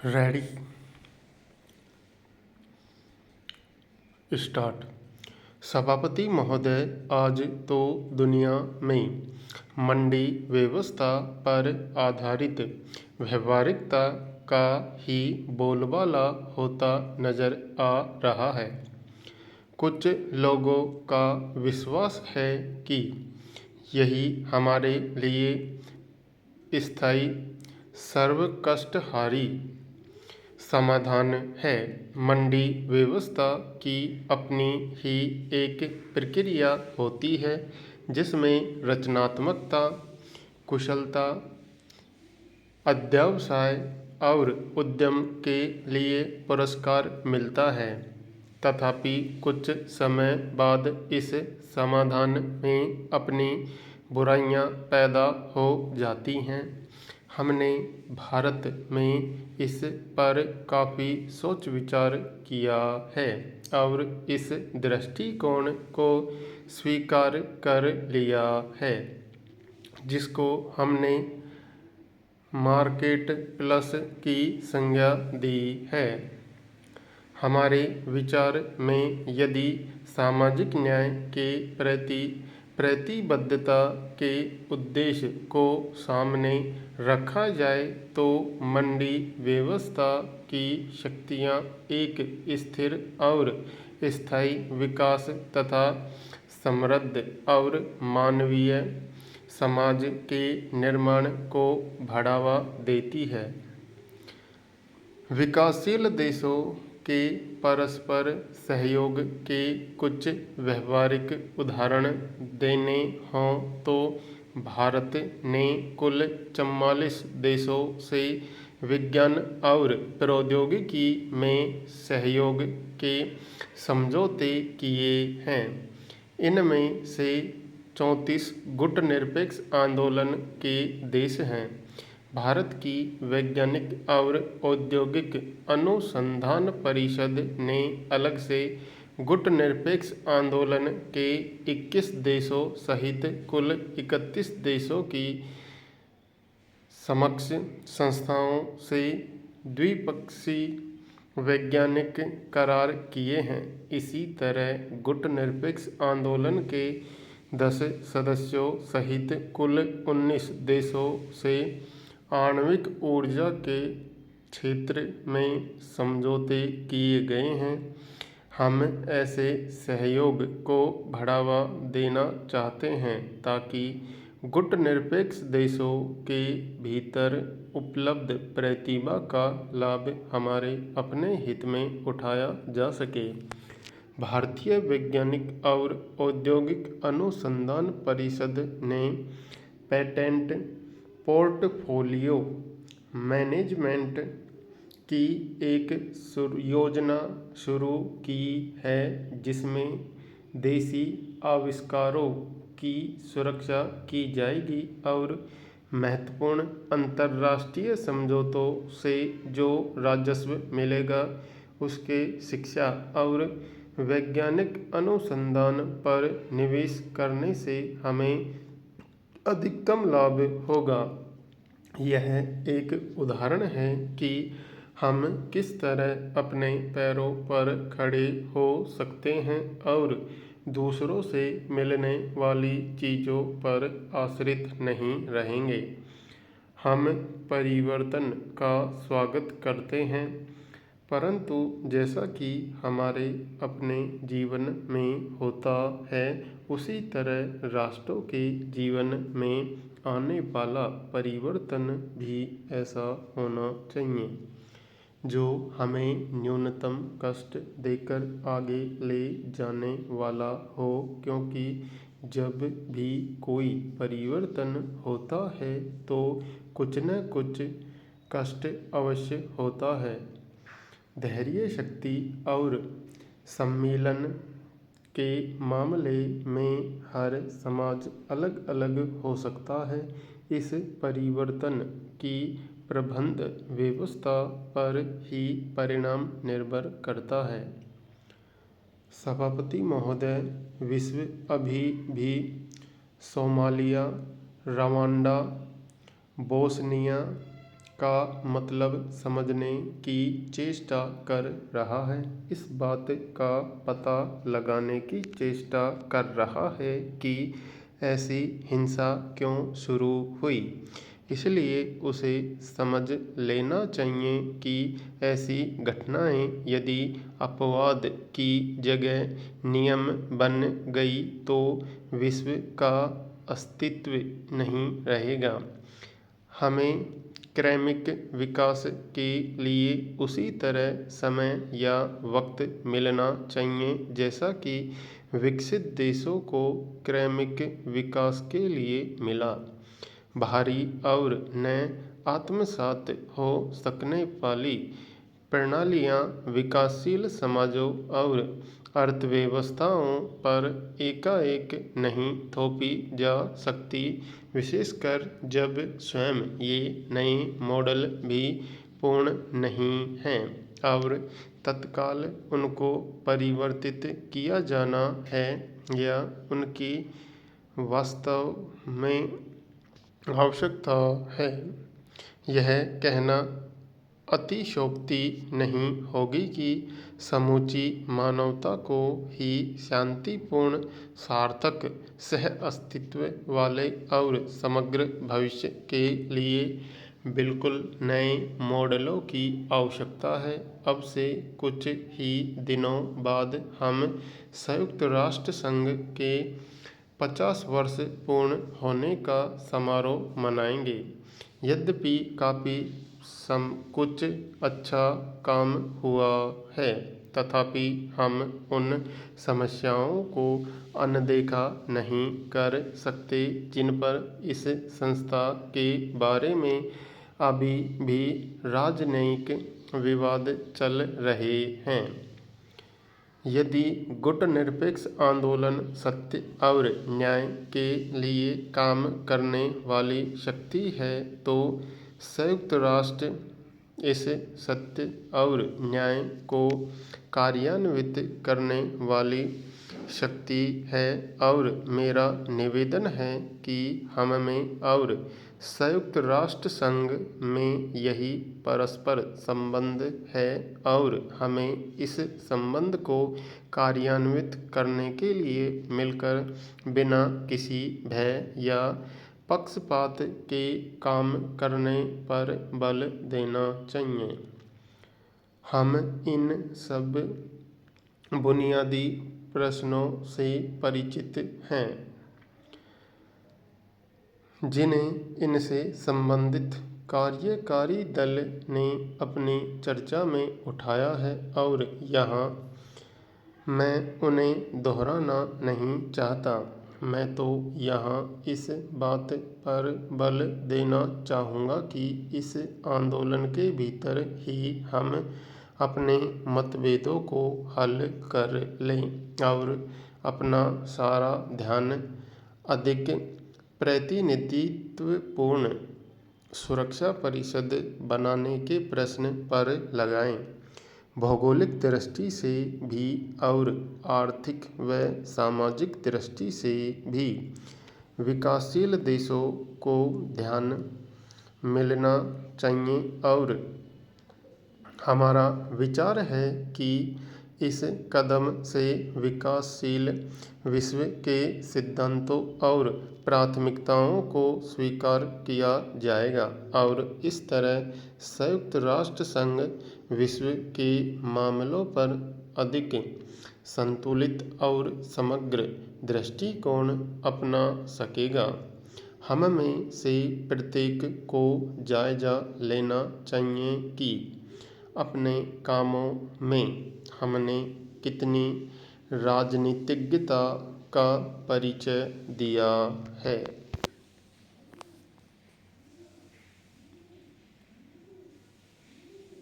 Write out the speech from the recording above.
Ready start. सभापति महोदय, आज तो दुनिया में मंडी व्यवस्था पर आधारित व्यावहारिकता का ही बोलबाला होता नजर आ रहा है। कुछ लोगों का विश्वास है कि यही हमारे लिए स्थायी सर्वकष्टहारी समाधान है। मंडी व्यवस्था की अपनी ही एक प्रक्रिया होती है जिसमें रचनात्मकता, कुशलता, अध्यवसाय और उद्यम के लिए पुरस्कार मिलता है। तथापि कुछ समय बाद इस समाधान में अपनी बुराइयां पैदा हो जाती हैं। हमने भारत में इस पर काफ़ी सोच विचार किया है और इस दृष्टिकोण को स्वीकार कर लिया है, जिसको हमने मार्केट प्लस की संज्ञा दी है। हमारे विचार में यदि सामाजिक न्याय के प्रति प्रतिबद्धता के उद्देश्य को सामने रखा जाए तो मंडी व्यवस्था की शक्तियाँ एक स्थिर और स्थायी विकास तथा समृद्ध और मानवीय समाज के निर्माण को बढ़ावा देती है। विकासशील देशों के परस्पर सहयोग के कुछ व्यवहारिक उदाहरण देने हों तो भारत ने कुल 44 देशों से विज्ञान और प्रौद्योगिकी में सहयोग के समझौते किए हैं। इनमें से 34 गुटनिरपेक्ष आंदोलन के देश हैं। भारत की वैज्ञानिक और औद्योगिक अनुसंधान परिषद ने अलग से गुटनिरपेक्ष आंदोलन के 21 देशों सहित कुल 31 देशों की समक्ष संस्थाओं से द्विपक्षीय वैज्ञानिक करार किए हैं। इसी तरह गुटनिरपेक्ष आंदोलन के 10 सदस्यों सहित कुल 19 देशों से आणविक ऊर्जा के क्षेत्र में समझौते किए गए हैं। हम ऐसे सहयोग को बढ़ावा देना चाहते हैं ताकि गुटनिरपेक्ष देशों के भीतर उपलब्ध प्रतिभा का लाभ हमारे अपने हित में उठाया जा सके। भारतीय वैज्ञानिक और औद्योगिक अनुसंधान परिषद ने पेटेंट पोर्टफोलियो मैनेजमेंट की एक योजना शुरू की है जिसमें देसी आविष्कारों की सुरक्षा की जाएगी और महत्वपूर्ण अंतर्राष्ट्रीय समझौतों से जो राजस्व मिलेगा उसके शिक्षा और वैज्ञानिक अनुसंधान पर निवेश करने से हमें अधिकतम लाभ होगा। यह एक उदाहरण है कि हम किस तरह अपने पैरों पर खड़े हो सकते हैं और दूसरों से मिलने वाली चीज़ों पर आश्रित नहीं रहेंगे। हम परिवर्तन का स्वागत करते हैं, परंतु जैसा कि हमारे अपने जीवन में होता है उसी तरह राष्ट्रों के जीवन में आने वाला परिवर्तन भी ऐसा होना चाहिए जो हमें न्यूनतम कष्ट देकर आगे ले जाने वाला हो, क्योंकि जब भी कोई परिवर्तन होता है तो कुछ न कुछ कष्ट अवश्य होता है। धैर्य शक्ति और सम्मेलन के मामले में हर समाज अलग अलग हो सकता है। इस परिवर्तन की प्रबंध व्यवस्था पर ही परिणाम निर्भर करता है। सभापति महोदय, विश्व अभी भी सोमालिया, रवांडा, बोस्निया, का मतलब समझने की चेष्टा कर रहा है। इस बात का पता लगाने की चेष्टा कर रहा है कि ऐसी हिंसा क्यों शुरू हुई। इसलिए उसे समझ लेना चाहिए कि ऐसी घटनाएं यदि अपवाद की जगह नियम बन गई तो विश्व का अस्तित्व नहीं रहेगा। हमें क्रमिक विकास के लिए उसी तरह समय या वक्त मिलना चाहिए जैसा कि विकसित देशों को क्रमिक विकास के लिए मिला। बाहरी और नए आत्मसात हो सकने वाली प्रणालियाँ विकासशील समाजों और अर्थव्यवस्थाओं पर एकाएक नहीं थोपी जा सकती, विशेषकर जब स्वयं ये नए मॉडल भी पूर्ण नहीं हैं और तत्काल उनको परिवर्तित किया जाना है या उनकी वास्तव में आवश्यकता है। यह कहना अतिशयोक्ति नहीं होगी कि समूची मानवता को ही शांतिपूर्ण, सार्थक, सह अस्तित्व वाले और समग्र भविष्य के लिए बिल्कुल नए मॉडलों की आवश्यकता है। अब से कुछ ही दिनों बाद हम संयुक्त राष्ट्र संघ के 50 वर्ष पूर्ण होने का समारोह मनाएंगे। यद्यपि काफ़ी कुछ अच्छा काम हुआ है, तथापि हम उन समस्याओं को अनदेखा नहीं कर सकते जिन पर इस संस्था के बारे में अभी भी राजनयिक विवाद चल रहे हैं। यदि गुटनिरपेक्ष आंदोलन सत्य और न्याय के लिए काम करने वाली शक्ति है तो संयुक्त राष्ट्र इस सत्य और न्याय को कार्यान्वित करने वाली शक्ति है और मेरा निवेदन है कि हम में और संयुक्त राष्ट्र संघ में यही परस्पर संबंध है और हमें इस संबंध को कार्यान्वित करने के लिए मिलकर बिना किसी भय या पक्षपात के काम करने पर बल देना चाहिए। हम इन सब बुनियादी प्रश्नों से परिचित हैं जिन्हें इनसे संबंधित कार्यकारी दल ने अपनी चर्चा में उठाया है और यहाँ मैं उन्हें दोहराना नहीं चाहता। मैं तो यहाँ इस बात पर बल देना चाहूँगा कि इस आंदोलन के भीतर ही हम अपने मतभेदों को हल कर लें और अपना सारा ध्यान अधिक प्रतिनिधित्वपूर्ण सुरक्षा परिषद बनाने के प्रश्न पर लगाएं। भौगोलिक दृष्टि से भी और आर्थिक व सामाजिक दृष्टि से भी विकासशील देशों को ध्यान मिलना चाहिए और हमारा विचार है कि इस कदम से विकासशील विश्व के सिद्धांतों और प्राथमिकताओं को स्वीकार किया जाएगा और इस तरह संयुक्त राष्ट्र संघ विश्व के मामलों पर अधिक संतुलित और समग्र दृष्टिकोण अपना सकेगा। हम में से प्रत्येक को जायजा लेना चाहिए कि अपने कामों में हमने कितनी राजनीतिज्ञता का परिचय दिया है।